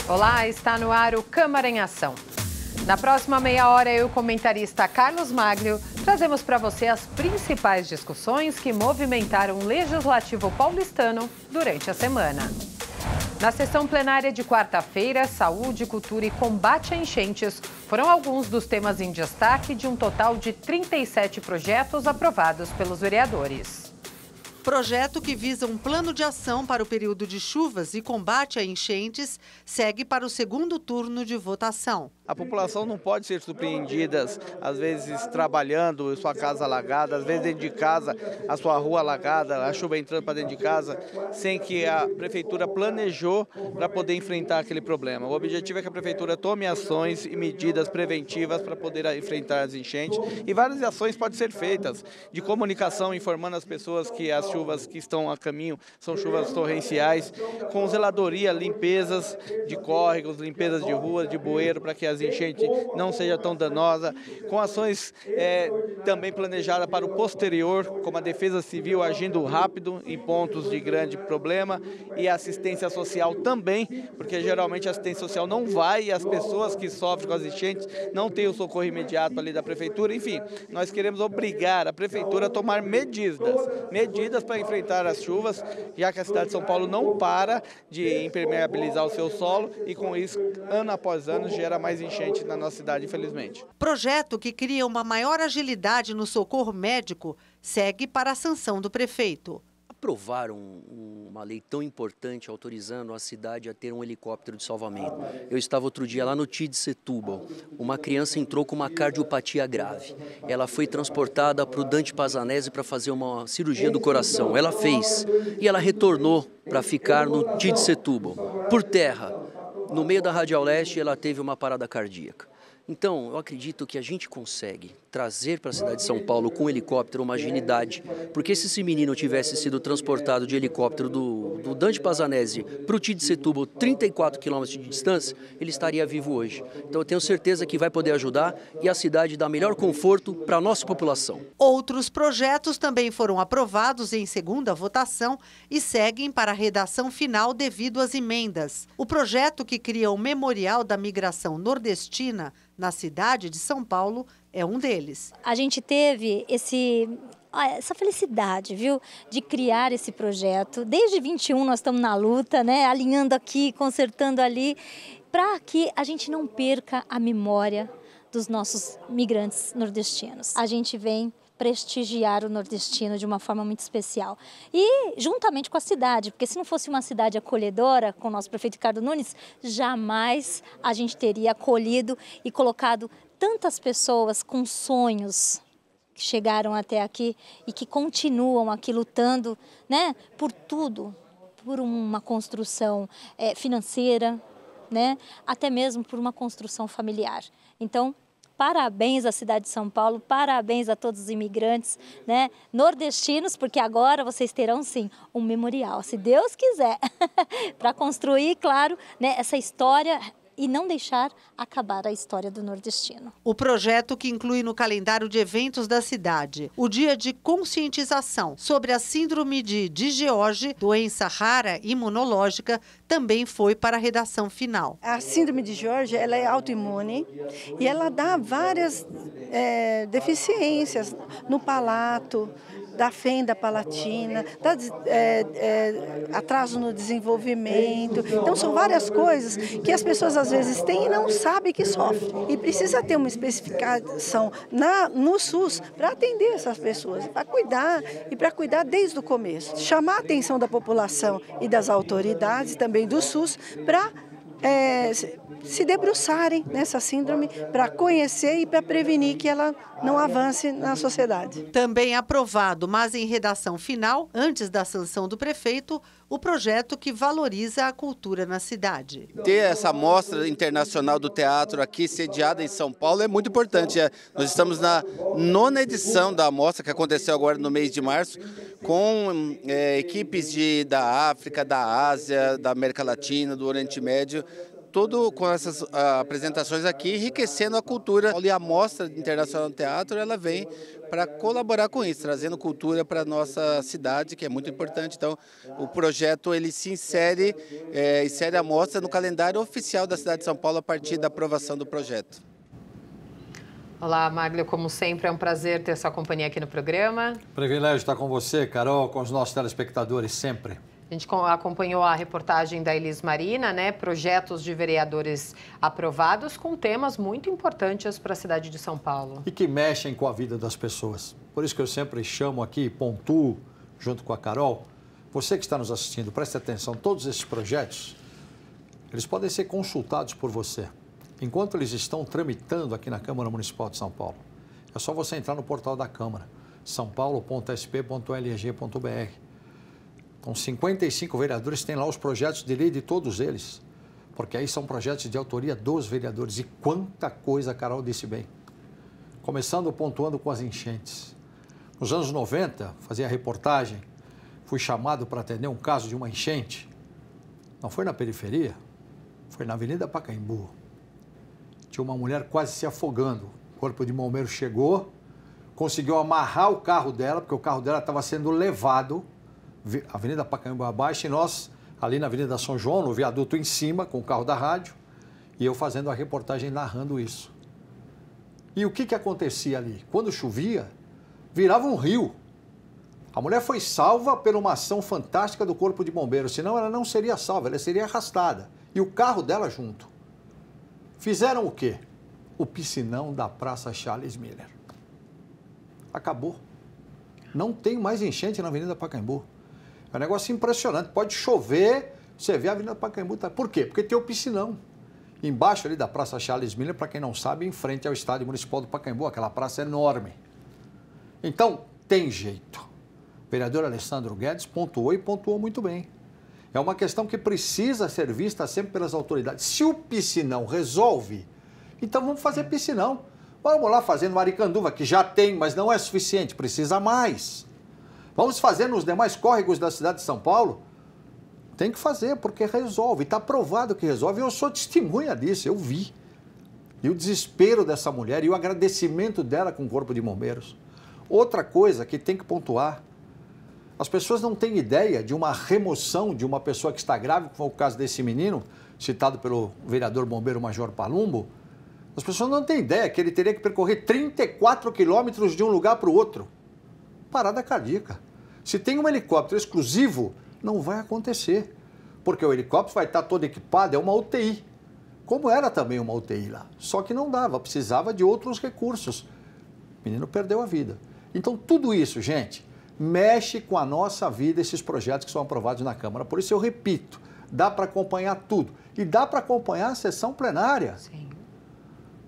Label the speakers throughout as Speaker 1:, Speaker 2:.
Speaker 1: Olá, está no ar o Câmara em Ação. Na próxima meia hora, eu e o comentarista Carlos Maglio trazemos para você as principais discussões que movimentaram o Legislativo paulistano durante a semana. Na sessão plenária de quarta-feira, saúde, cultura e combate a enchentes foram alguns dos temas em destaque de um total de 37 projetos aprovados pelos vereadores.
Speaker 2: Projeto que visa um plano de ação para o período de chuvas e combate a enchentes segue para o segundo turno de votação.
Speaker 3: A população não pode ser surpreendida, às vezes trabalhando, sua casa alagada, às vezes dentro de casa, a sua rua alagada, a chuva entrando para dentro de casa, sem que a prefeitura planejou para poder enfrentar aquele problema. O objetivo é que a prefeitura tome ações e medidas preventivas para poder enfrentar as enchentes. E várias ações podem ser feitas, de comunicação, informando as pessoas que as chuvas que estão a caminho são chuvas torrenciais, com zeladoria, limpezas de córregos, limpezas de ruas, de bueiro, para que as enchentes não seja tão danosa, com ações também planejadas para o posterior, como a Defesa Civil agindo rápido em pontos de grande problema e a assistência social também, porque geralmente a assistência social não vai e as pessoas que sofrem com as enchentes não têm o socorro imediato ali da prefeitura. Enfim, nós queremos obrigar a prefeitura a tomar medidas para enfrentar as chuvas, já que a cidade de São Paulo não para de impermeabilizar o seu solo e com isso, ano após ano, gera mais enchente na nossa cidade, infelizmente.
Speaker 2: Projeto que cria uma maior agilidade no socorro médico segue para a sanção do prefeito.
Speaker 4: Aprovaram uma lei tão importante autorizando a cidade a ter um helicóptero de salvamento. Eu estava outro dia lá no TID de Setúbal. Uma criança entrou com uma cardiopatia grave. Ela foi transportada para o Dante Pazanese para fazer uma cirurgia do coração. Ela fez e ela retornou para ficar no TID de Setúbal. Por terra, no meio da Radial Leste, ela teve uma parada cardíaca. Então, eu acredito que a gente consegue trazer para a cidade de São Paulo com helicóptero uma agilidade, porque se esse menino tivesse sido transportado de helicóptero do Dante Pazanese para o TID de Setúbal, 34 quilômetros de distância, ele estaria vivo hoje. Então, eu tenho certeza que vai poder ajudar e a cidade dar melhor conforto para a nossa população.
Speaker 2: Outros projetos também foram aprovados em segunda votação e seguem para a redação final devido às emendas. O projeto que cria o Memorial da Migração Nordestina na cidade de São Paulo é um deles.
Speaker 5: A gente teve essa felicidade, viu, de criar esse projeto. Desde 21 nós estamos na luta, né, alinhando aqui, consertando ali, para que a gente não perca a memória dos nossos migrantes nordestinos. A gente vem prestigiar o nordestino de uma forma muito especial. E juntamente com a cidade, porque se não fosse uma cidade acolhedora, com o nosso prefeito Ricardo Nunes, jamais a gente teria acolhido e colocado tantas pessoas com sonhos que chegaram até aqui e que continuam aqui lutando, né, por tudo, por uma construção financeira, né, até mesmo por uma construção familiar. Então, parabéns à cidade de São Paulo, parabéns a todos os imigrantes, né, nordestinos, porque agora vocês terão sim um memorial, se Deus quiser, para construir, claro, né, essa história e não deixar acabar a história do nordestino.
Speaker 2: O projeto que inclui no calendário de eventos da cidade o dia de conscientização sobre a síndrome de Digeorge, doença rara imunológica, também foi para a redação final.
Speaker 6: A síndrome de Digeorge, ela é autoimune e ela dá várias deficiências no palato, da fenda palatina, atraso no desenvolvimento. Então, são várias coisas que as pessoas às vezes têm e não sabem que sofrem. E precisa ter uma especificação no SUS para atender essas pessoas, para cuidar e para cuidar desde o começo. Chamar a atenção da população e das autoridades, também do SUS, para se debruçarem nessa síndrome, para conhecer e para prevenir que ela não avance na sociedade.
Speaker 2: Também aprovado, mas em redação final, antes da sanção do prefeito, o projeto que valoriza a cultura na cidade.
Speaker 7: Ter essa mostra internacional do teatro aqui sediada em São Paulo é muito importante. Nós estamos na 9ª edição da mostra, que aconteceu agora no mês de março, com equipes da África, da Ásia, da América Latina, do Oriente Médio, tudo com essas apresentações aqui, enriquecendo a cultura. E a Mostra Internacional do Teatro, ela vem para colaborar com isso, trazendo cultura para a nossa cidade, que é muito importante. Então, o projeto ele se insere a mostra no calendário oficial da cidade de São Paulo a partir da aprovação do projeto.
Speaker 1: Olá, Máglio, como sempre, é um prazer ter sua companhia aqui no programa.
Speaker 8: Privilégio estar com você, Carol, com os nossos telespectadores sempre.
Speaker 1: A gente acompanhou a reportagem da Elis Marina, né? Projetos de vereadores aprovados com temas muito importantes para a cidade de São Paulo.
Speaker 8: E que mexem com a vida das pessoas. Por isso que eu sempre chamo aqui, pontuo, junto com a Carol. Você que está nos assistindo, preste atenção, todos esses projetos, eles podem ser consultados por você. Enquanto eles estão tramitando aqui na Câmara Municipal de São Paulo. É só você entrar no portal da Câmara, saopaulo.sp.leg.br. Então, 55 vereadores têm lá os projetos de lei de todos eles, porque aí são projetos de autoria dos vereadores. E quanta coisa a Carol disse bem. Começando pontuando com as enchentes. Nos anos 90, fazia reportagem, fui chamado para atender um caso de uma enchente. Não foi na periferia, foi na Avenida Pacaembu. Tinha uma mulher quase se afogando. O corpo de bombeiro chegou, conseguiu amarrar o carro dela, porque o carro dela estava sendo levado, Avenida Pacaembu abaixo, e nós, ali na Avenida São João, no viaduto em cima, com o carro da rádio, e eu fazendo a reportagem narrando isso. E o que acontecia ali? Quando chovia, virava um rio. A mulher foi salva por uma ação fantástica do Corpo de Bombeiros, senão ela não seria salva, ela seria arrastada. E o carro dela junto. Fizeram o quê? O piscinão da Praça Charles Miller. Acabou. Não tem mais enchente na Avenida Pacaembu. É um negócio impressionante. Pode chover, você vê a Avenida Pacaembu. Por quê? Porque tem o piscinão. Embaixo ali da Praça Charles Miller, para quem não sabe, em frente ao Estádio Municipal do Pacaembu, aquela praça enorme. Então, tem jeito. O vereador Alessandro Guedes pontuou e pontuou muito bem. É uma questão que precisa ser vista sempre pelas autoridades. Se o piscinão resolve, então vamos fazer piscinão. Vamos lá fazer no Aricanduva, que já tem, mas não é suficiente, precisa mais. Vamos fazer nos demais córregos da cidade de São Paulo? Tem que fazer, porque resolve. Está provado que resolve. Eu sou testemunha disso, eu vi. E o desespero dessa mulher e o agradecimento dela com o Corpo de Bombeiros. Outra coisa que tem que pontuar. As pessoas não têm ideia de uma remoção de uma pessoa que está grávida, como foi o caso desse menino, citado pelo vereador bombeiro Major Palumbo. As pessoas não têm ideia que ele teria que percorrer 34 quilômetros de um lugar para o outro. Parada cardíaca. Se tem um helicóptero exclusivo, não vai acontecer. Porque o helicóptero vai estar todo equipado, é uma UTI. Como era também uma UTI lá. Só que não dava, precisava de outros recursos. O menino perdeu a vida. Então tudo isso, gente, mexe com a nossa vida, esses projetos que são aprovados na Câmara. Por isso eu repito, dá para acompanhar tudo. E dá para acompanhar a sessão plenária.
Speaker 1: Sim.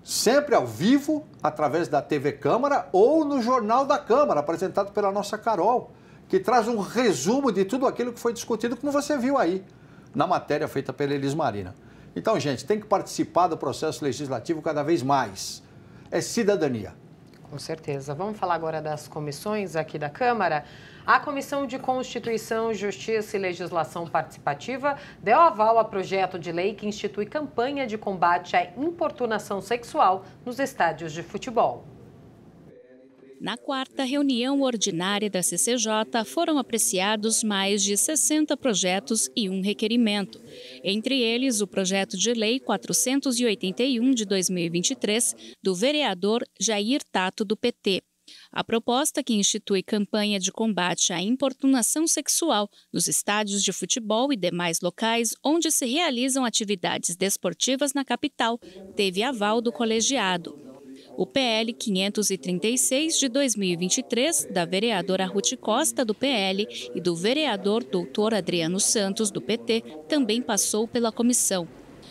Speaker 8: Sempre ao vivo, através da TV Câmara ou no Jornal da Câmara, apresentado pela nossa Carol, que traz um resumo de tudo aquilo que foi discutido, como você viu aí, na matéria feita pela Elis Marina. Então, gente, tem que participar do processo legislativo cada vez mais. É cidadania.
Speaker 1: Com certeza. Vamos falar agora das comissões aqui da Câmara. A Comissão de Constituição, Justiça e Legislação Participativa deu aval a projeto de lei que institui campanha de combate à importunação sexual nos estádios de futebol.
Speaker 9: Na quarta reunião ordinária da CCJ, foram apreciados mais de 60 projetos e um requerimento. Entre eles, o projeto de lei 481 de 2023, do vereador Jair Tato, do PT. A proposta, que institui campanha de combate à importunação sexual nos estádios de futebol e demais locais onde se realizam atividades desportivas na capital, teve aval do colegiado. O PL 536 de 2023, da vereadora Ruth Costa, do PL, e do vereador Dr. Adriano Santos, do PT, também passou pela comissão.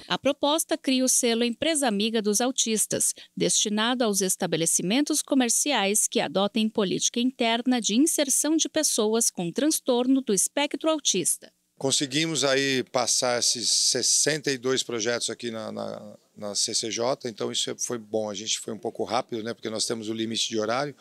Speaker 9: A proposta cria o selo Empresa Amiga dos Autistas, destinado aos estabelecimentos comerciais que adotem política interna de inserção de pessoas com transtorno do espectro autista.
Speaker 10: Conseguimos aí passar esses 62 projetos aqui na CCJ, então isso foi bom. A gente foi um pouco rápido, né, porque nós temos o limite de horário,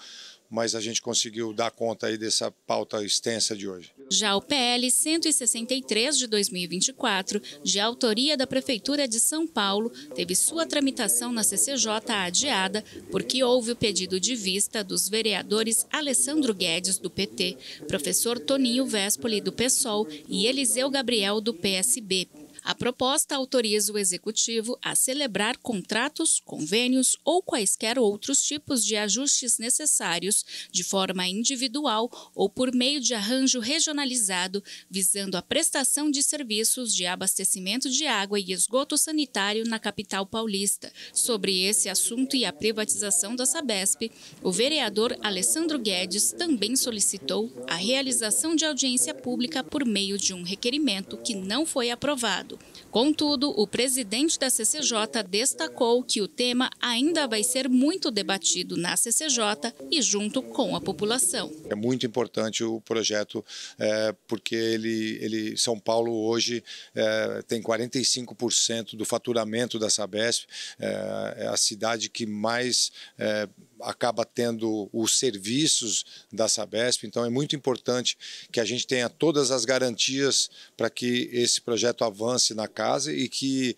Speaker 10: mas a gente conseguiu dar conta aí dessa pauta extensa de hoje.
Speaker 9: Já o PL 163 de 2024, de autoria da Prefeitura de São Paulo, teve sua tramitação na CCJ adiada porque houve o pedido de vista dos vereadores Alessandro Guedes, do PT, professor Toninho Vespoli, do PSOL e Eliseu Gabriel, do PSB. A proposta autoriza o Executivo a celebrar contratos, convênios ou quaisquer outros tipos de ajustes necessários de forma individual ou por meio de arranjo regionalizado, visando a prestação de serviços de abastecimento de água e esgoto sanitário na capital paulista. Sobre esse assunto e a privatização da Sabesp, o vereador Alessandro Guedes também solicitou a realização de audiência pública por meio de um requerimento que não foi aprovado. Contudo, o presidente da CCJ destacou que o tema ainda vai ser muito debatido na CCJ e junto com a população.
Speaker 10: É muito importante o projeto, porque São Paulo hoje tem 45% do faturamento da Sabesp, é a cidade que mais acaba tendo os serviços da Sabesp, então é muito importante que a gente tenha todas as garantias para que esse projeto avance na casa e que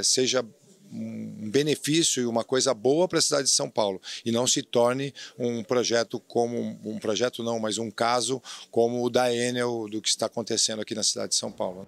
Speaker 10: seja um benefício e uma coisa boa para a cidade de São Paulo e não se torne um projeto como mas um caso como o da Enel, do que está acontecendo aqui na cidade de São Paulo.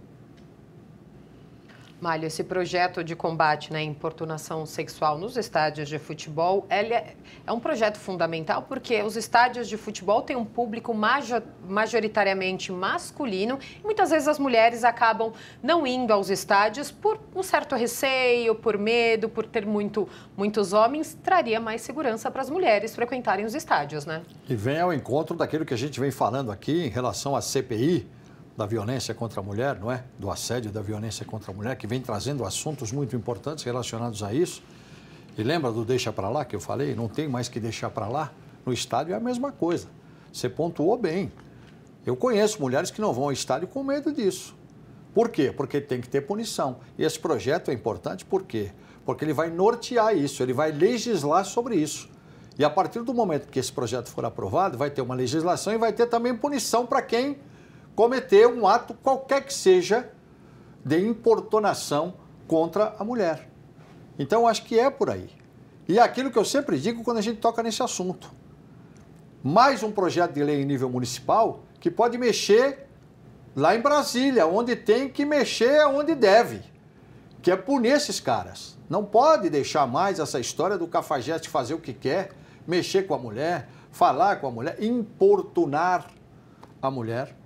Speaker 1: Mário, esse projeto de combate à importunação sexual nos estádios de futebol, ele é um projeto fundamental porque os estádios de futebol têm um público majoritariamente masculino e muitas vezes as mulheres acabam não indo aos estádios por um certo receio, por medo, por ter muitos homens. Traria mais segurança para as mulheres frequentarem os estádios, né?
Speaker 8: E vem ao encontro daquilo que a gente vem falando aqui em relação à CPI, da violência contra a mulher, não é? Do assédio da violência contra a mulher, que vem trazendo assuntos muito importantes relacionados a isso. E lembra do deixa para lá que eu falei? Não tem mais que deixar para lá. No estádio é a mesma coisa. Você pontuou bem. Eu conheço mulheres que não vão ao estádio com medo disso. Por quê? Porque tem que ter punição. E esse projeto é importante por quê? Porque ele vai nortear isso, ele vai legislar sobre isso. E a partir do momento que esse projeto for aprovado, vai ter uma legislação e vai ter também punição para quem cometer um ato qualquer que seja de importunação contra a mulher. Então, acho que é por aí. E é aquilo que eu sempre digo quando a gente toca nesse assunto. Mais um projeto de lei em nível municipal que pode mexer lá em Brasília, onde tem que mexer onde deve, que é punir esses caras. Não pode deixar mais essa história do cafajeste fazer o que quer, mexer com a mulher, falar com a mulher, importunar a mulher.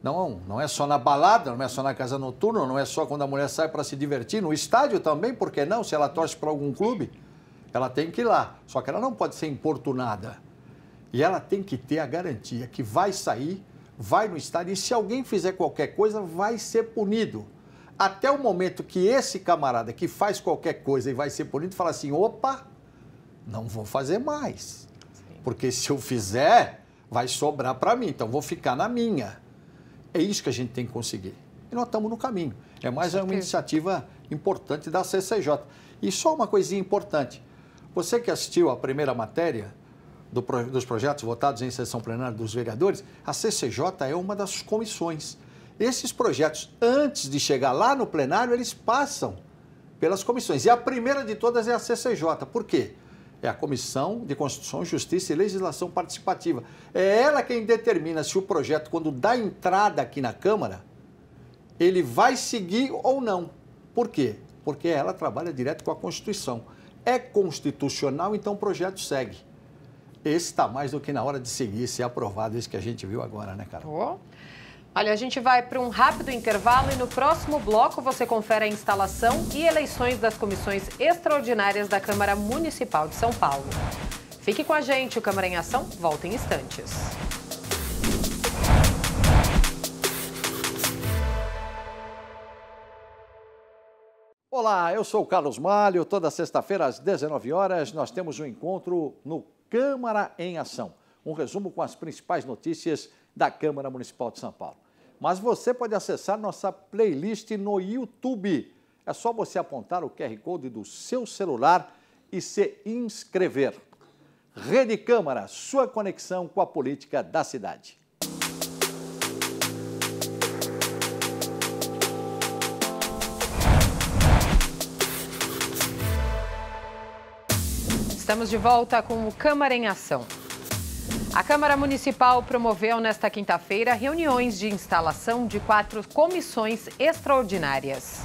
Speaker 8: Não é só na balada, não é só na casa noturna, não é só quando a mulher sai para se divertir. No estádio também, por que não? Se ela torce para algum clube, ela tem que ir lá. Só que ela não pode ser importunada. E ela tem que ter a garantia que vai sair, vai no estádio e se alguém fizer qualquer coisa, vai ser punido. Até o momento que esse camarada que faz qualquer coisa e vai ser punido, fala assim, opa, não vou fazer mais. Porque se eu fizer, vai sobrar para mim, então vou ficar na minha. É isso que a gente tem que conseguir. E nós estamos no caminho. É mais uma iniciativa importante da CCJ. E só uma coisinha importante. Você que assistiu à primeira matéria dos projetos votados em sessão plenária dos vereadores, a CCJ é uma das comissões. Esses projetos, antes de chegar lá no plenário, eles passam pelas comissões. E a primeira de todas é a CCJ. Por quê? É a Comissão de Constituição, Justiça e Legislação Participativa. É ela quem determina se o projeto, quando dá entrada aqui na Câmara, ele vai seguir ou não. Por quê? Porque ela trabalha direto com a Constituição. É constitucional, então o projeto segue. Esse está mais do que na hora de seguir, ser aprovado, esse que a gente viu agora, né, Carol?
Speaker 1: Olha, a gente vai para um rápido intervalo e no próximo bloco você confere a instalação e eleições das comissões extraordinárias da Câmara Municipal de São Paulo. Fique com a gente, o Câmara em Ação volta em instantes.
Speaker 8: Olá, eu sou o Carlos Malho. Toda sexta-feira às 19 horas nós temos um encontro no Câmara em Ação. Um resumo com as principais notícias da Câmara Municipal de São Paulo. Mas você pode acessar nossa playlist no YouTube. É só você apontar o QR Code do seu celular e se inscrever. Rede Câmara, sua conexão com a política da cidade.
Speaker 1: Estamos de volta com o Câmara em Ação. A Câmara Municipal promoveu nesta quinta-feira reuniões de instalação de 4 comissões extraordinárias.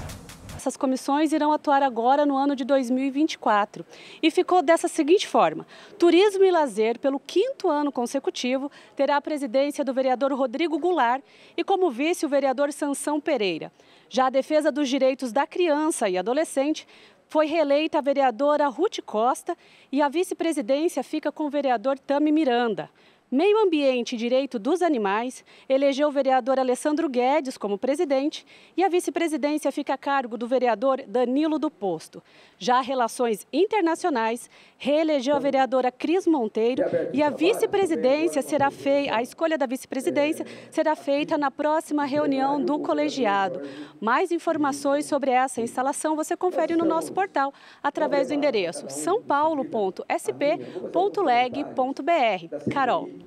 Speaker 11: Essas comissões irão atuar agora no ano de 2024 e ficou dessa seguinte forma: Turismo e Lazer, pelo 5º ano consecutivo, terá a presidência do vereador Rodrigo Goulart e como vice o vereador Sansão Pereira. Já a Defesa dos Direitos da Criança e Adolescente foi reeleita a vereadora Ruth Costa e a vice-presidência fica com o vereador Tami Miranda. Meio Ambiente e Direito dos Animais elegeu o vereador Alessandro Guedes como presidente e a vice-presidência fica a cargo do vereador Danilo do Posto. Já Relações Internacionais reelegeu a vereadora Cris Monteiro e a vice-presidência será feita, a escolha da vice-presidência será feita na próxima reunião do colegiado. Mais informações sobre essa instalação você confere no nosso portal através do endereço saopaulo.sp.leg.br. Carol.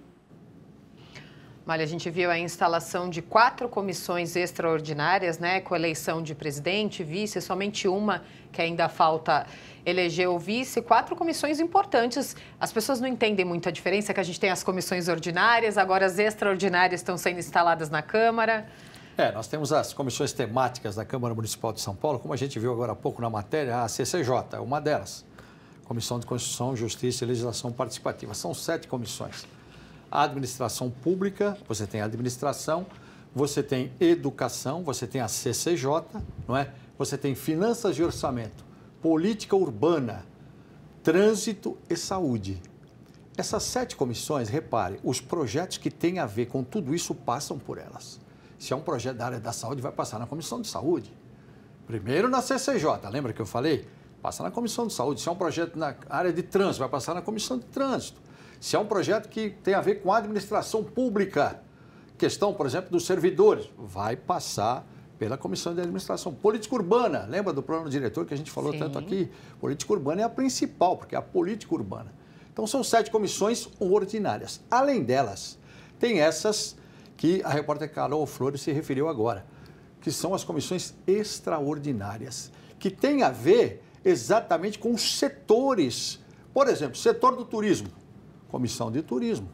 Speaker 1: Olha, a gente viu a instalação de 4 comissões extraordinárias, né, com eleição de presidente, vice, somente uma que ainda falta eleger o vice, 4 comissões importantes. As pessoas não entendem muito a diferença, que a gente tem as comissões ordinárias, agora as extraordinárias estão sendo instaladas na Câmara.
Speaker 8: Nós temos as comissões temáticas da Câmara Municipal de São Paulo, como a gente viu agora há pouco na matéria, a CCJ, é uma delas. Comissão de Constituição, Justiça e Legislação Participativa. São 7 comissões. A administração pública, você tem a administração, você tem educação, você tem a CCJ, não é? Você tem finanças e orçamento, política urbana, trânsito e saúde. Essas 7 comissões, repare, os projetos que têm a ver com tudo isso passam por elas. Se é um projeto da área da saúde, vai passar na Comissão de Saúde. Primeiro na CCJ, lembra que eu falei? Passa na Comissão de Saúde. Se é um projeto na área de trânsito, vai passar na Comissão de Trânsito. Se é um projeto que tem a ver com a administração pública, questão, por exemplo, dos servidores, vai passar pela Comissão de Administração. Política urbana, lembra do plano diretor que a gente falou tanto aqui? Política urbana é a principal, porque é a política urbana. Então, são 7 comissões ordinárias. Além delas, tem essas que a repórter Carol Flores se referiu agora, que são as comissões extraordinárias, que têm a ver exatamente com os setores. Por exemplo, setor do turismo. Comissão de Turismo.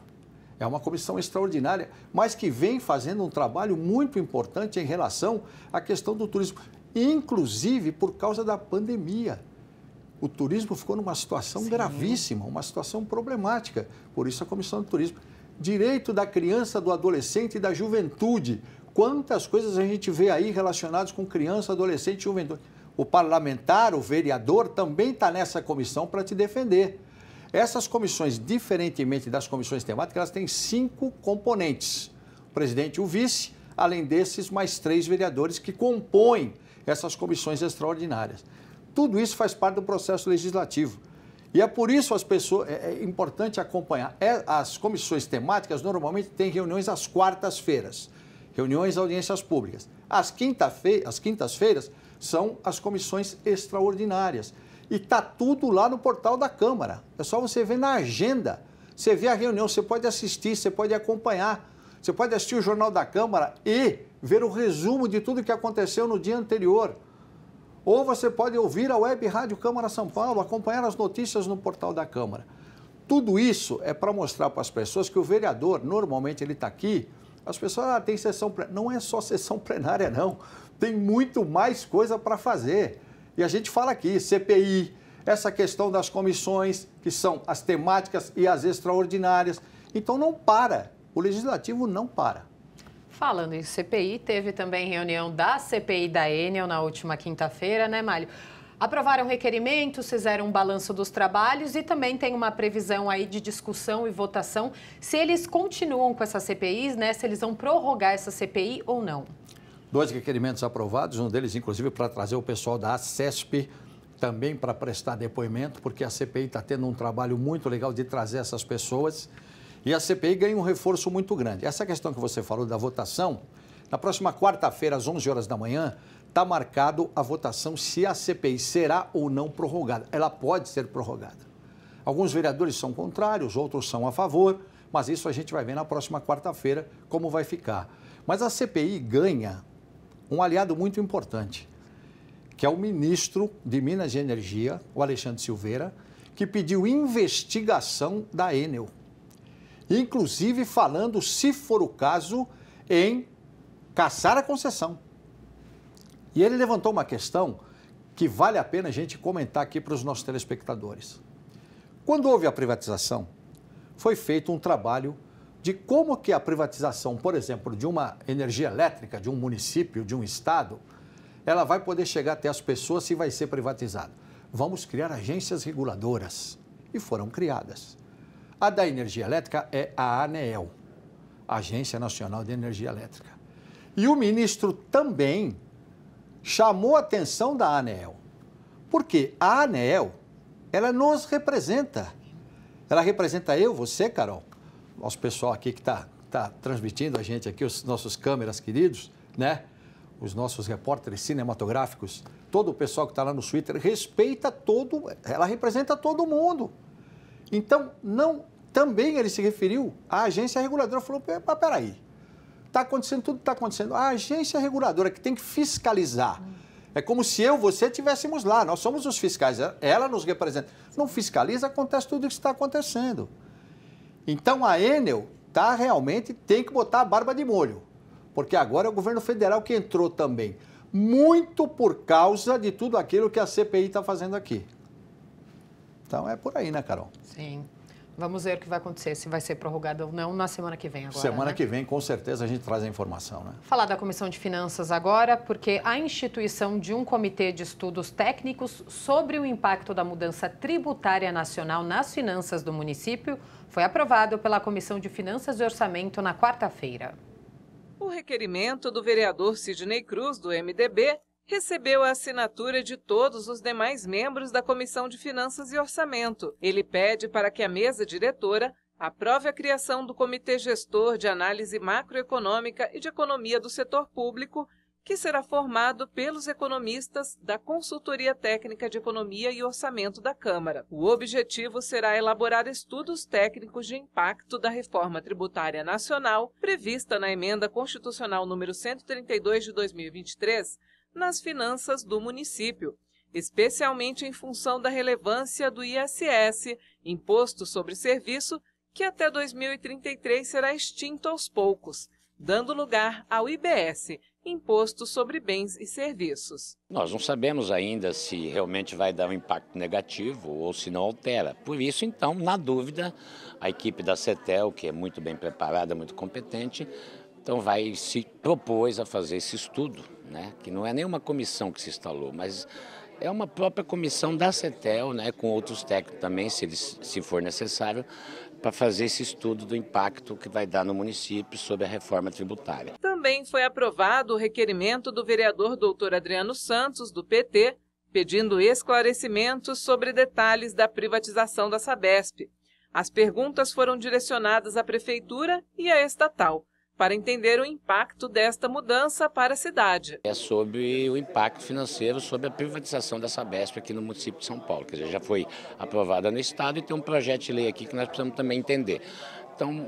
Speaker 8: É uma comissão extraordinária, mas que vem fazendo um trabalho muito importante em relação à questão do turismo, inclusive por causa da pandemia. O turismo ficou numa situação gravíssima, uma situação problemática. Por isso a Comissão de Turismo. Direito da criança, do adolescente e da juventude. Quantas coisas a gente vê aí relacionadas com criança, adolescente e juventude. O parlamentar, o vereador, também está nessa comissão para te defender. Essas comissões, diferentemente das comissões temáticas, elas têm 5 componentes. O presidente e o vice, além desses, mais 3 vereadores que compõem essas comissões extraordinárias. Tudo isso faz parte do processo legislativo. E é por isso é importante acompanhar. As comissões temáticas normalmente têm reuniões às quartas-feiras, reuniões e audiências públicas. As quintas-feiras são as comissões extraordinárias. E está tudo lá no portal da Câmara. É só você ver na agenda. Você vê a reunião, você pode assistir, você pode acompanhar. Você pode assistir o Jornal da Câmara e ver o resumo de tudo que aconteceu no dia anterior. Ou você pode ouvir a Web Rádio Câmara São Paulo, acompanhar as notícias no portal da Câmara. Tudo isso é para mostrar para as pessoas que o vereador, normalmente ele está aqui, as pessoas, tem sessão plenária. Não é só sessão plenária, não. Tem muito mais coisa para fazer. E a gente fala aqui, CPI, essa questão das comissões, que são as temáticas e as extraordinárias. Então não para, o Legislativo não para.
Speaker 1: Falando em CPI, teve também reunião da CPI da Enel na última quinta-feira, né, Málio? Aprovaram requerimentos, fizeram um balanço dos trabalhos e também tem uma previsão aí de discussão e votação se eles continuam com essas CPIs, né, se eles vão prorrogar essa CPI ou não.
Speaker 8: 2 requerimentos aprovados, um deles, inclusive, para trazer o pessoal da ACESP também para prestar depoimento, porque a CPI está tendo um trabalho muito legal de trazer essas pessoas e a CPI ganha um reforço muito grande. Essa questão que você falou da votação, na próxima quarta-feira, às 11 horas da manhã, está marcado a votação se a CPI será ou não prorrogada. Ela pode ser prorrogada. Alguns vereadores são contrários, outros são a favor, mas isso a gente vai ver na próxima quarta-feira como vai ficar. Mas a CPI ganha um aliado muito importante, que é o ministro de Minas e Energia, o Alexandre Silveira, que pediu investigação da Enel. Inclusive falando, se for o caso, em cassar a concessão. E ele levantou uma questão que vale a pena a gente comentar aqui para os nossos telespectadores. Quando houve a privatização, foi feito um trabalho de como que a privatização, por exemplo, de uma energia elétrica, de um município, de um estado, ela vai poder chegar até as pessoas se vai ser privatizada. Vamos criar agências reguladoras. E foram criadas. A da energia elétrica é a ANEEL, Agência Nacional de Energia Elétrica. E o ministro também chamou a atenção da ANEEL, porque a ANEEL, ela nos representa. Ela representa eu, você, Carol, nosso pessoal aqui que está transmitindo a gente aqui, os nossos câmeras queridos, né? Os nossos repórteres cinematográficos, todo o pessoal que está lá no Twitter, ela representa todo mundo. Então, também ele se referiu à agência reguladora, falou, mas peraí, está acontecendo tudo que está acontecendo. A agência reguladora que tem que fiscalizar, é como se eu e você estivéssemos lá, nós somos os fiscais, ela nos representa. Não fiscaliza, acontece tudo o que está acontecendo. Então, a Enel realmente tem que botar a barba de molho, porque agora é o governo federal que entrou também, muito por causa de tudo aquilo que a CPI está fazendo aqui. Então, é por aí, né, Carol?
Speaker 1: Sim. Vamos ver o que vai acontecer, se vai ser prorrogado ou não na semana que vem agora.
Speaker 8: Semana que vem, com certeza, a gente traz a informação, né?
Speaker 1: Falar da Comissão de Finanças agora, porque a instituição de um comitê de estudos técnicos sobre o impacto da mudança tributária nacional nas finanças do município foi aprovado pela Comissão de Finanças e Orçamento na quarta-feira.
Speaker 12: O requerimento do vereador Sidney Cruz, do MDB, recebeu a assinatura de todos os demais membros da Comissão de Finanças e Orçamento. Ele pede para que a mesa diretora aprove a criação do Comitê Gestor de Análise Macroeconômica e de Economia do Setor Público, que será formado pelos economistas da Consultoria Técnica de Economia e Orçamento da Câmara. O objetivo será elaborar estudos técnicos de impacto da reforma tributária nacional, prevista na Emenda Constitucional número 132 de 2023, nas finanças do município, especialmente em função da relevância do ISS, Imposto sobre Serviço, que até 2033 será extinto aos poucos, dando lugar ao IBS, Imposto sobre Bens e Serviços.
Speaker 13: Nós não sabemos ainda se realmente vai dar um impacto negativo ou se não altera. Por isso, então, na dúvida, a equipe da CETEL, que é muito bem preparada, muito competente, então se propôs a fazer esse estudo, né? Que não é nenhuma comissão que se instalou, mas é uma própria comissão da CETEL, né? Com outros técnicos também, se for necessário, para fazer esse estudo do impacto que vai dar no município sobre a reforma tributária.
Speaker 12: Também foi aprovado o requerimento do vereador Dr. Adriano Santos, do PT, pedindo esclarecimentos sobre detalhes da privatização da Sabesp. As perguntas foram direcionadas à Prefeitura e à estatal, para entender o impacto desta mudança para a cidade.
Speaker 13: É sobre o impacto financeiro sobre a privatização da Sabesp aqui no município de São Paulo, que já foi aprovada no Estado e tem um projeto de lei aqui que nós precisamos também entender. Então,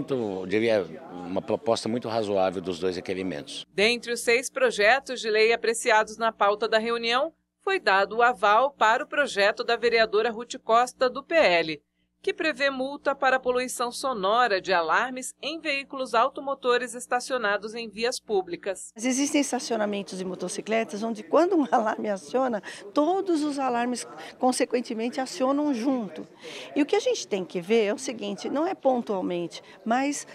Speaker 13: eu diria, uma proposta muito razoável dos dois requerimentos.
Speaker 12: Dentre os 6 projetos de lei apreciados na pauta da reunião, foi dado o aval para o projeto da vereadora Ruth Costa, do PL, que prevê multa para poluição sonora de alarmes em veículos automotores estacionados em vias públicas.
Speaker 6: Mas existem estacionamentos de motocicletas onde, quando um alarme aciona, todos os alarmes, consequentemente, acionam junto. E o que a gente tem que ver é o seguinte, não é pontualmente, mas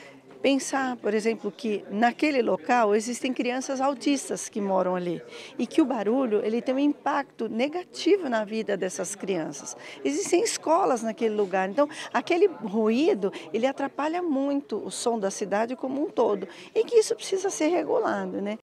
Speaker 6: pensar, por exemplo, que naquele local existem crianças autistas que moram ali e que o barulho ele tem um impacto negativo na vida dessas crianças. Existem escolas naquele lugar, então aquele ruído ele atrapalha muito o som da cidade como um todo e que isso precisa ser regulado, né?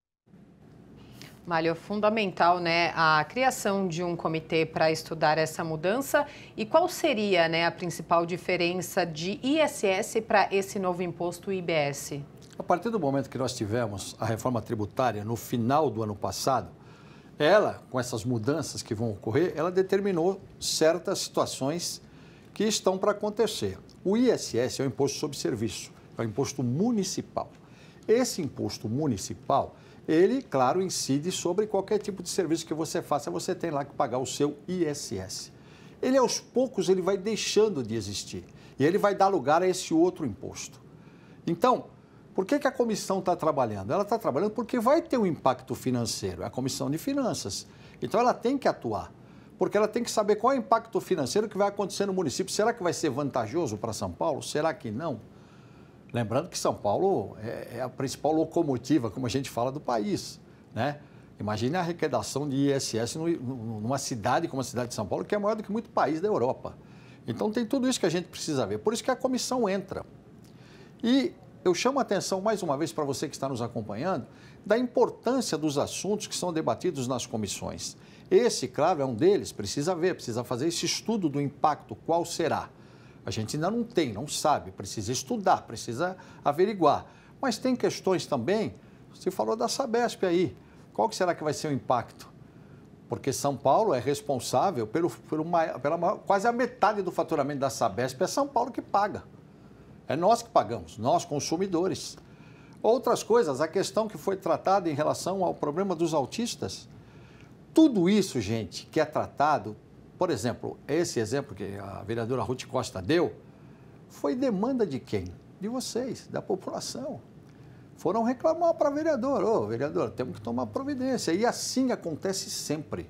Speaker 1: Mário, é fundamental, né, a criação de um comitê para estudar essa mudança. E qual seria, né, a principal diferença de ISS para esse novo imposto IBS?
Speaker 8: A partir do momento que nós tivemos a reforma tributária no final do ano passado, ela, com essas mudanças que vão ocorrer, ela determinou certas situações que estão para acontecer. O ISS é o Imposto sobre Serviço, é o imposto municipal. Esse imposto municipal, ele, claro, incide sobre qualquer tipo de serviço que você faça, você tem lá que pagar o seu ISS. Ele, aos poucos, ele vai deixando de existir e ele vai dar lugar a esse outro imposto. Então, por que a comissão está trabalhando? Ela está trabalhando porque vai ter um impacto financeiro, é a Comissão de Finanças. Então, ela tem que atuar. Porque ela tem que saber qual é o impacto financeiro que vai acontecer no município. Será que vai ser vantajoso para São Paulo? Será que não? Lembrando que São Paulo é a principal locomotiva, como a gente fala, do país, né? Imagine a arrecadação de ISS numa cidade como a cidade de São Paulo, que é maior do que muito país da Europa. Então tem tudo isso que a gente precisa ver. Por isso que a comissão entra. E eu chamo a atenção mais uma vez para você que está nos acompanhando, da importância dos assuntos que são debatidos nas comissões. Esse, claro, é um deles, precisa ver, precisa fazer esse estudo do impacto, qual será. A gente ainda não tem, não sabe, precisa estudar, precisa averiguar. Mas tem questões também, você falou da Sabesp aí, qual que será que vai ser o impacto? Porque São Paulo é responsável pela quase a metade do faturamento da Sabesp, é São Paulo que paga. É nós que pagamos, nós consumidores. Outras coisas, a questão que foi tratada em relação ao problema dos autistas, tudo isso, gente, que é tratado, por exemplo, esse exemplo que a vereadora Ruth Costa deu, foi demanda de quem? De vocês, da população. Foram reclamar para a vereadora, ô vereador, temos que tomar providência. E assim acontece sempre.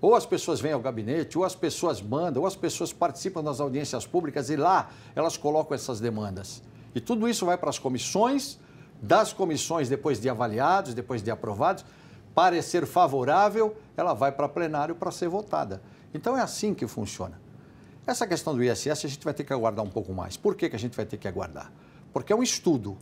Speaker 8: Ou as pessoas vêm ao gabinete, ou as pessoas mandam, ou as pessoas participam das audiências públicas e lá elas colocam essas demandas. E tudo isso vai para as comissões, das comissões, depois de avaliados, depois de aprovados, parecer favorável, ela vai para plenário para ser votada. Então é assim que funciona. Essa questão do ISS a gente vai ter que aguardar um pouco mais. Por que a gente vai ter que aguardar? Porque é um estudo.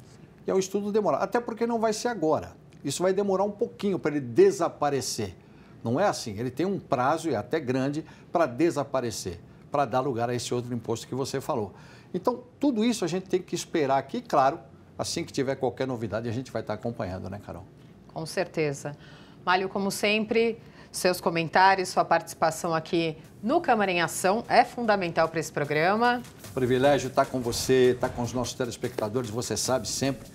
Speaker 8: E é um estudo demorado. Até porque não vai ser agora. Isso vai demorar um pouquinho para ele desaparecer. Não é assim. Ele tem um prazo, e até grande, para desaparecer, para dar lugar a esse outro imposto que você falou. Então, tudo isso a gente tem que esperar aqui, claro, assim que tiver qualquer novidade, a gente vai estar acompanhando, né, Carol?
Speaker 1: Com certeza. Málio, como sempre, seus comentários, sua participação aqui no Câmara em Ação é fundamental para esse programa.
Speaker 8: Privilégio estar com você, estar com os nossos telespectadores, você sabe sempre.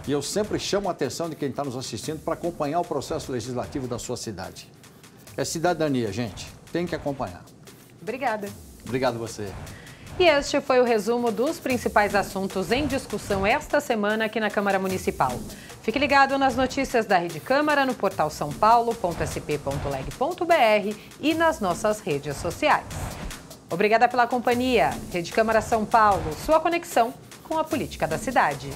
Speaker 8: E eu sempre chamo a atenção de quem está nos assistindo para acompanhar o processo legislativo da sua cidade. É cidadania, gente. Tem que acompanhar.
Speaker 1: Obrigada.
Speaker 8: Obrigado a você.
Speaker 1: E este foi o resumo dos principais assuntos em discussão esta semana aqui na Câmara Municipal. Fique ligado nas notícias da Rede Câmara no portal saopaulo.sp.leg.br e nas nossas redes sociais. Obrigada pela companhia. Rede Câmara São Paulo, sua conexão com a política da cidade.